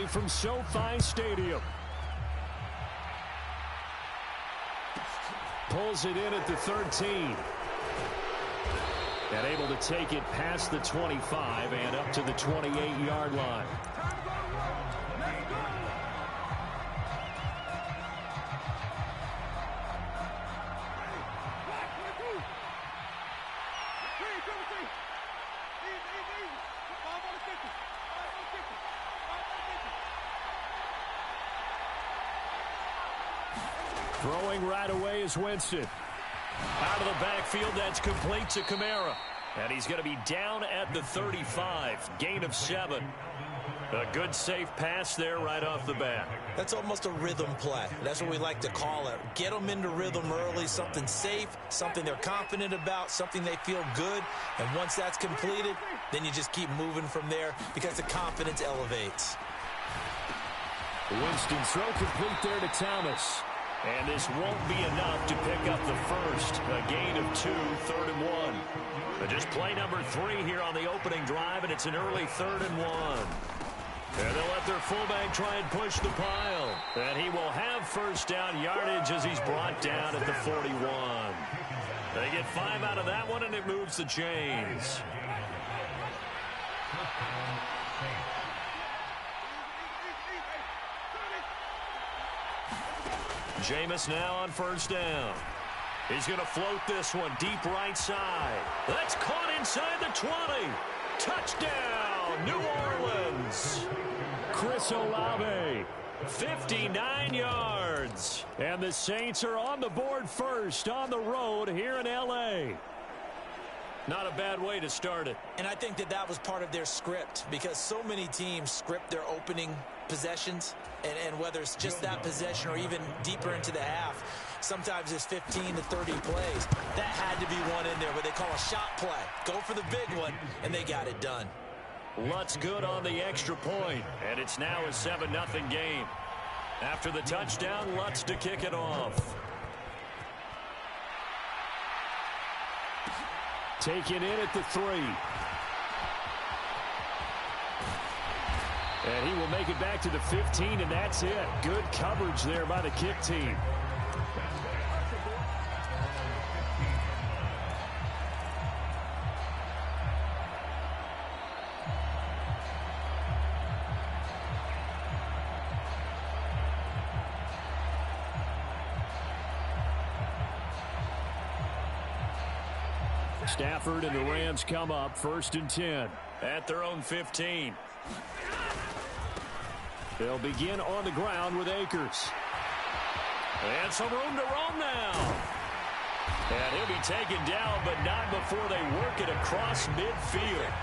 from SoFi Stadium. Pulls it in at the 13. And able to take it past the 25 and up to the 28-yard line. Throwing right away is Winston. Out of the backfield, that's complete to Kamara. And he's going to be down at the 35. Gain of 7. A good safe pass there right off the bat. That's almost a rhythm play. That's what we like to call it. Get them into rhythm early, something safe, something they're confident about, something they feel good. And once that's completed, then you just keep moving from there because the confidence elevates. Winston throw complete there to Thomas. And this won't be enough to pick up the first. A gain of 2, 3rd and 1. Just play number 3 here on the opening drive, and it's an early 3rd and 1. And they'll let their fullback try and push the pile. And he will have first down yardage as he's brought down at the 41. They get 5 out of that one, and it moves the chains. Jameis now on first down. He's going to float this one deep right side. That's caught inside the 20. Touchdown, New Orleans. Chris Olave, 59 yards. And the Saints are on the board first on the road here in L.A. Not a bad way to start it. And I think that was part of their script because so many teams script their opening possessions. And whether it's just that possession or even deeper into the half, sometimes it's 15 to 30 plays. That had to be one in there, what they call a shot play. Go for the big one, and they got it done. Lutz good on the extra point, and it's now a 7-0 game. After the touchdown, Lutz to kick it off. Taken in at the 3. And he will make it back to the 15, and that's it. Good coverage there by the kick team. Stafford and the Rams come up 1st and 10 at their own 15. They'll begin on the ground with Akers. And some room to roam now. And he'll be taken down, but not before they work it across midfield.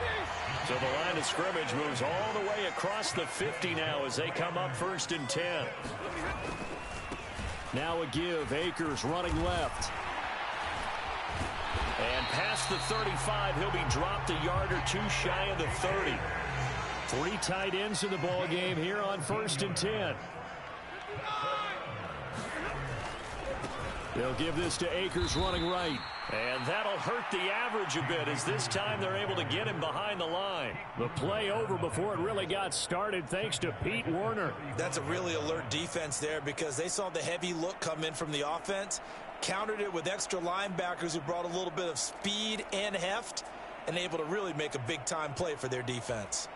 So the line of scrimmage moves all the way across the 50 now as they come up 1st and 10. Now a give. Akers running left. And past the 35, he'll be dropped a yard or 2 shy of the 30. 3 tight ends in the ball game here on 1st and 10. They'll give this to Akers running right. And that'll hurt the average a bit as this time they're able to get him behind the line. The play over before it really got started thanks to Pete Werner. That's a really alert defense there because they saw the heavy look come in from the offense, countered it with extra linebackers who brought a little bit of speed and heft, and able to really make a big-time play for their defense.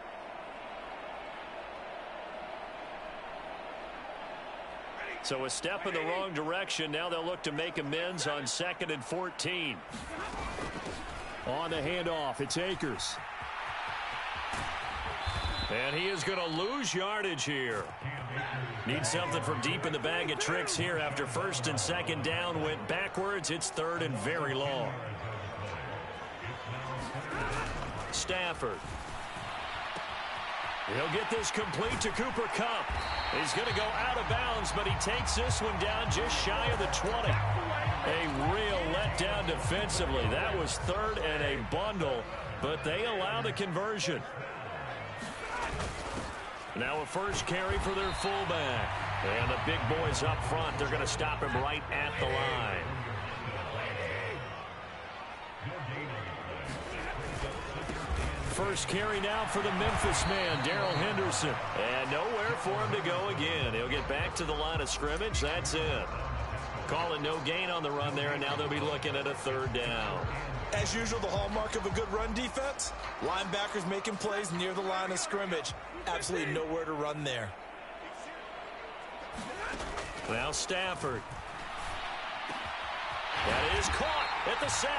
So a step in the wrong direction. Now they'll look to make amends on 2nd and 14. On the handoff, it's Akers. And he is going to lose yardage here. Need something from deep in the bag of tricks here after 1st and 2nd down. Went backwards. It's 3rd and very long. Stafford. He'll get this complete to Cooper Kupp. He's going to go out of bounds, but he takes this one down just shy of the 20. A real letdown defensively. That was 3rd and a bundle, but they allow the conversion. Now a first carry for their fullback. And the big boys up front, they're going to stop him right at the line. first carry now for the Memphis man, Darrell Henderson. And nowhere for him to go again. He'll get back to the line of scrimmage. That's it. Calling no gain on the run there, and now they'll be looking at a third down. As usual, the hallmark of a good run defense, linebackers making plays near the line of scrimmage. Absolutely nowhere to run there. Now Stafford. That is caught at the 7.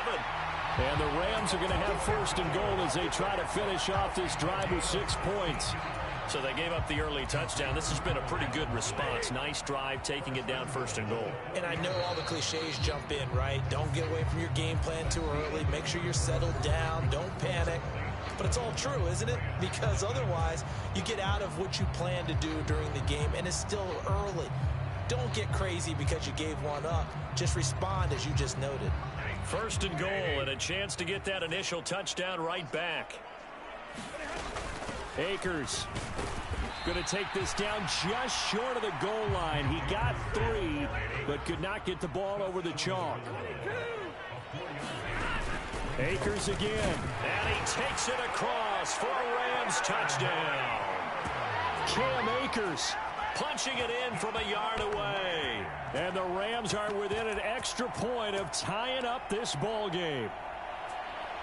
And the Rams are going to have first and goal as they try to finish off this drive with 6 points. So they gave up the early touchdown. This has been a pretty good response. Nice drive, taking it down first and goal. And I know all the cliches jump in, right? Don't get away from your game plan too early. Make sure you're settled down. Don't panic. But it's all true, isn't it? Because otherwise, you get out of what you plan to do during the game, and it's still early. Don't get crazy because you gave one up. Just respond as you just noted. First and goal, and a chance to get that initial touchdown right back. Akers going to take this down just short of the goal line. He got 3, but could not get the ball over the chalk. Akers again. And he takes it across for a Rams touchdown. Cam Akers punching it in from a yard away. And the Rams are within an extra point of tying up this ball game.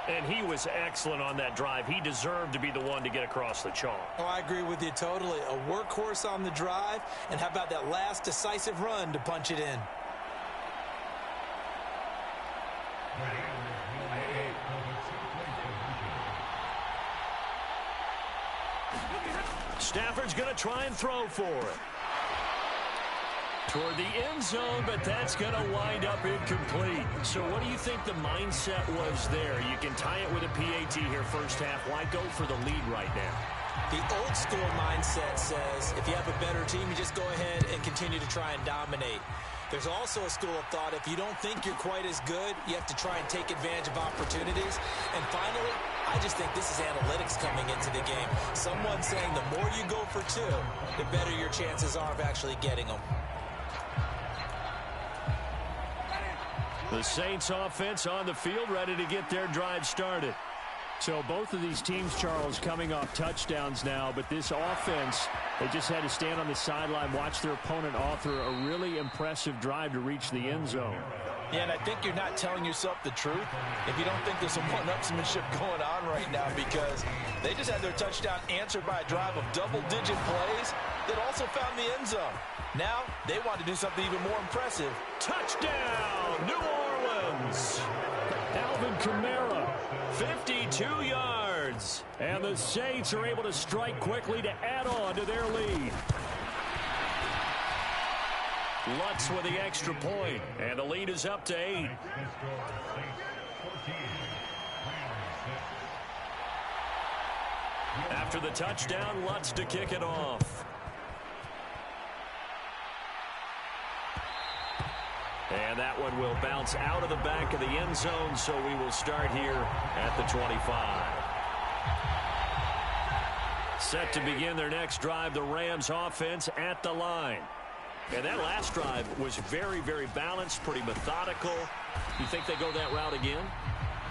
And he was excellent on that drive. He deserved to be the one to get across the chalk. Oh, I agree with you totally. A workhorse on the drive. And how about that last decisive run to punch it in? Stafford's going to try and throw for it. Toward the end zone, but that's going to wind up incomplete. So what do you think the mindset was there? You can tie it with a PAT here first half. Why go for the lead right now? The old school mindset says if you have a better team, you just go ahead and continue to try and dominate. There's also a school of thought, if you don't think you're quite as good, you have to try and take advantage of opportunities. And finally, I just think this is analytics coming into the game. Someone saying the more you go for 2, the better your chances are of actually getting them. The Saints offense on the field, ready to get their drive started. So both of these teams, Charles, coming off touchdowns now, but this offense, they just had to stand on the sideline, watch their opponent author a really impressive drive to reach the end zone. Yeah, and I think you're not telling yourself the truth if you don't think there's some one-upsmanship going on right now, because they just had their touchdown answered by a drive of double-digit plays that also found the end zone. Now, they want to do something even more impressive. Touchdown, New Orleans! Alvin Kamara, 52 yards. And the Saints are able to strike quickly to add on to their lead. Lutz with the extra point, and the lead is up to 8. After the touchdown, Lutz to kick it off. And that one will bounce out of the back of the end zone, so we will start here at the 25. Set to begin their next drive, the Rams offense at the line. And that last drive was very, very balanced, pretty methodical. You think they go that route again?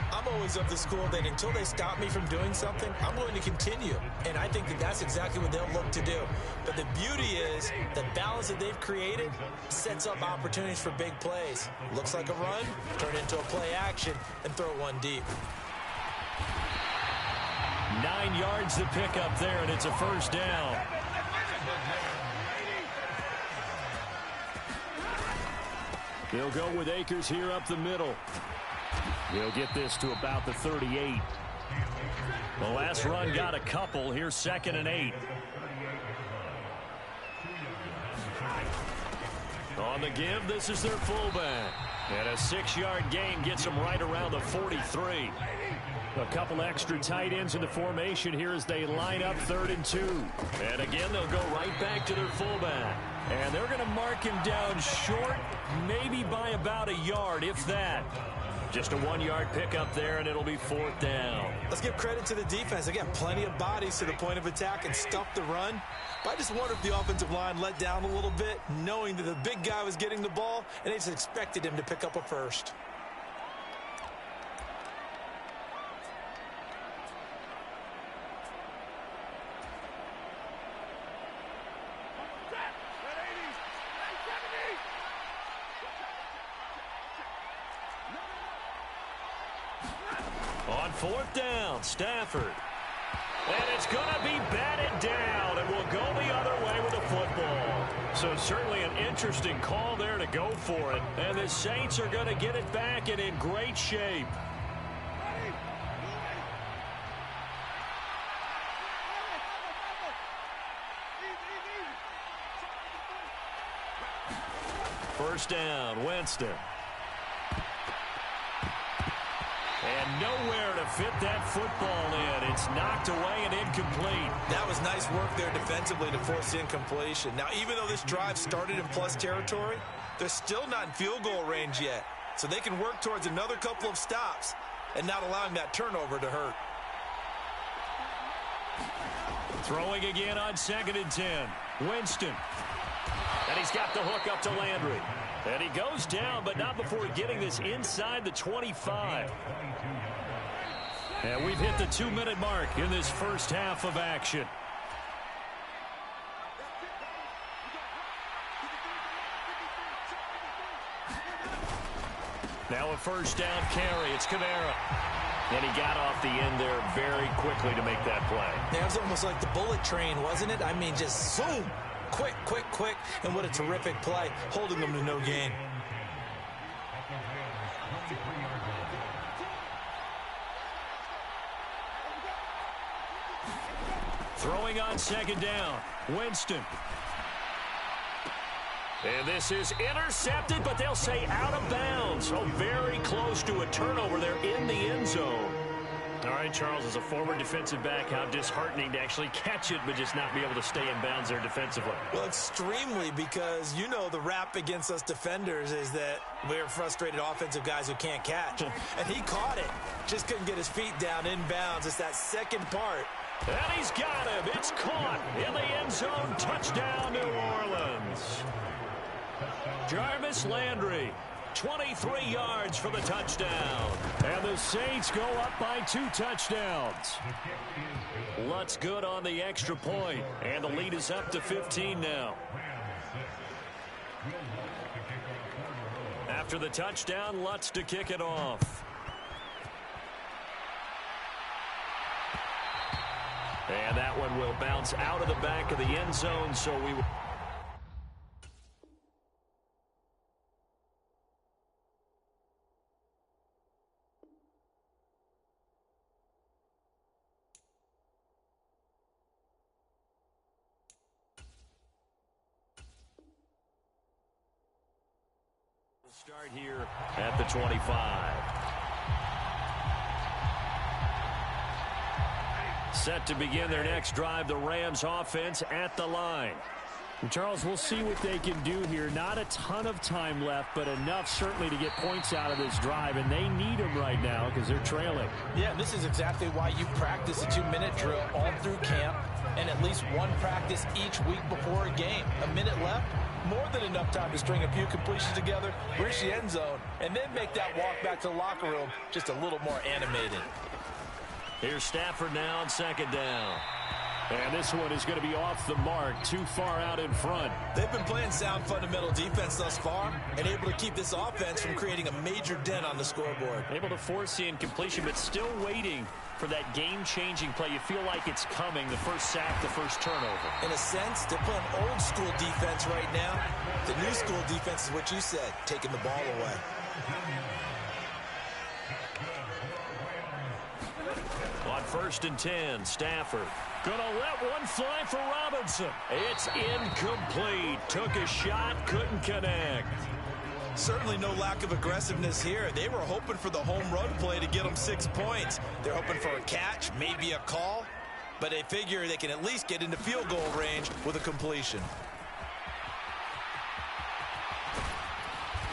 I'm always of the school that until they stop me from doing something, I'm going to continue. And I think that that's exactly what they'll look to do. But the beauty is the balance that they've created sets up opportunities for big plays. Looks like a run, turn it into a play action, and throw one deep. 9 yards to pick up there, and it's a first down. They'll go with Akers here up the middle. He'll get this to about the 38. The last run got a couple. Here's 2nd and 8. On the give, this is their fullback. And a 6-yard gain gets them right around the 43. A couple extra tight ends in the formation here as they line up 3rd and 2. And again, they'll go right back to their fullback. And they're going to mark him down short, maybe by about a yard, if that. Just a 1-yard pickup there, and it'll be 4th down. Let's give credit to the defense. Again, plenty of bodies to the point of attack and stuff the run. But I just wonder if the offensive line let down a little bit, knowing that the big guy was getting the ball, and they just expected him to pick up a first. 4th down, Stafford. And it's going to be batted down, and will go the other way with the football. So certainly an interesting call there to go for it. And the Saints are going to get it back and in great shape. First down, Winston. And nowhere to fit that football in. It's knocked away and incomplete. That was nice work there defensively to force incompletion. Now, even though this drive started in plus territory, they're still not in field goal range yet. So they can work towards another couple of stops and not allowing that turnover to hurt. Throwing again on 2nd and 10. Winston. And he's got the hook up to Landry. And he goes down, but not before getting this inside the 25. And we've hit the 2-minute mark in this first half of action. Now a first down carry. It's Kamara. And he got off the end there very quickly to make that play. It was almost like the bullet train, wasn't it? I mean, just zoom. Quick, quick, quick. And what a terrific play, holding them to no gain. Throwing on 2nd down. Winston. And this is intercepted, but they'll say out of bounds. So very close to a turnover there in the end zone. All right, Charles, as a former defensive back, how disheartening to actually catch it, but just not be able to stay in bounds there defensively. Well, extremely, because you know the rap against us defenders is that we're frustrated offensive guys who can't catch. And he caught it. Just couldn't get his feet down in bounds. It's that second part. And he's got him. It's caught in the end zone. Touchdown, New Orleans. Jarvis Landry, 23 yards for the touchdown. And the Saints go up by 2 touchdowns. Lutz good on the extra point. And the lead is up to 15 now. After the touchdown, Lutz to kick it off. And that one will bounce out of the back of the end zone, so we will. Start here at the 25. Set to begin their next drive, the Rams offense at the line. And Charles, we'll see what they can do here. Not a ton of time left, but enough certainly to get points out of this drive, and they need them right now because they're trailing. Yeah, this is exactly why you practice a 2-minute drill all through camp and at least one practice each week before a game. A minute left, more than enough time to string a few completions together, reach the end zone, and then make that walk back to the locker room just a little more animated. Here's Stafford now on 2nd down. And this one is going to be off the mark, too far out in front. They've been playing sound fundamental defense thus far and able to keep this offense from creating a major dent on the scoreboard. Able to force the incompletion, but still waiting for that game-changing play. You feel like it's coming, the first sack, the first turnover. In a sense, they're playing old-school defense right now. The new-school defense is what you said, taking the ball away. On 1st and 10, Stafford. Gonna let one fly for Robinson. It's incomplete. Took a shot, couldn't connect. Certainly no lack of aggressiveness here. They were hoping for the home run play to get them 6 points. They're hoping for a catch, maybe a call, but they figure they can at least get into field goal range with a completion.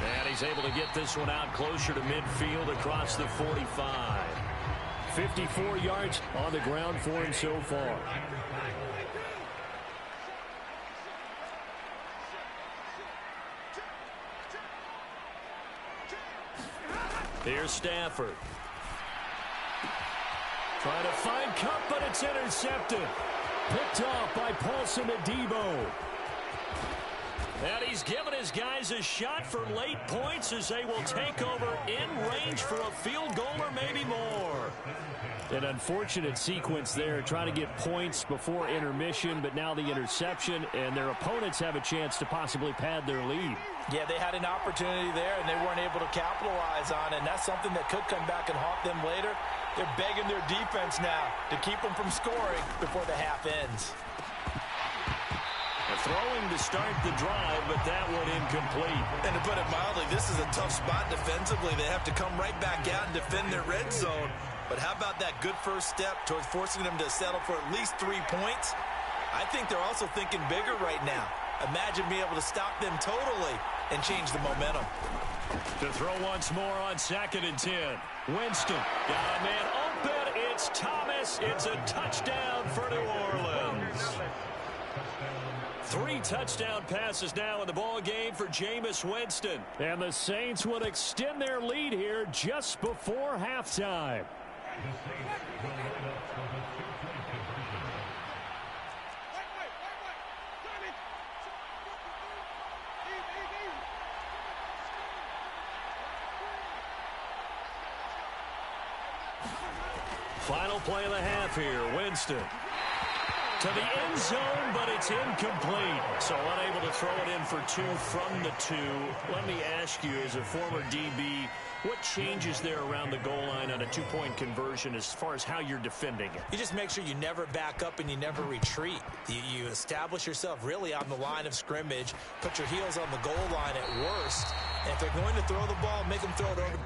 And he's able to get this one out closer to midfield across the 45. 54 yards on the ground for him so far. Here's Stafford. Trying to find Cup, but it's intercepted. Picked off by Paulson Adebo. And he's given his guys a shot for late points as they will take over in range for a field goal or maybe more. An unfortunate sequence there, trying to get points before intermission, but now the interception, and their opponents have a chance to possibly pad their lead. Yeah, they had an opportunity there, and they weren't able to capitalize on it, and that's something that could come back and haunt them later. They're begging their defense now to keep them from scoring before the half ends. Throwing to start the drive, but that one incomplete. And to put it mildly, this is a tough spot defensively. They have to come right back out and defend their red zone. But how about that good first step towards forcing them to settle for at least 3 points? I think they're also thinking bigger right now. Imagine being able to stop them totally and change the momentum. To throw once more on 2nd and 10. Winston got a man open. It's Thomas. It's a touchdown for New Orleans. 3 touchdown passes now in the ball game for Jameis Winston. And the Saints would extend their lead here just before halftime. Final play of the half here. Winston to the end zone, but it's incomplete. So unable to throw it in for 2 from the 2. Let me ask you, as a former DB, what changes there around the goal line on a 2-point conversion as far as how you're defending it? You just make sure you never back up and you never retreat. You establish yourself really on the line of scrimmage, put your heels on the goal line at worst, and if they're going to throw the ball, make them throw it over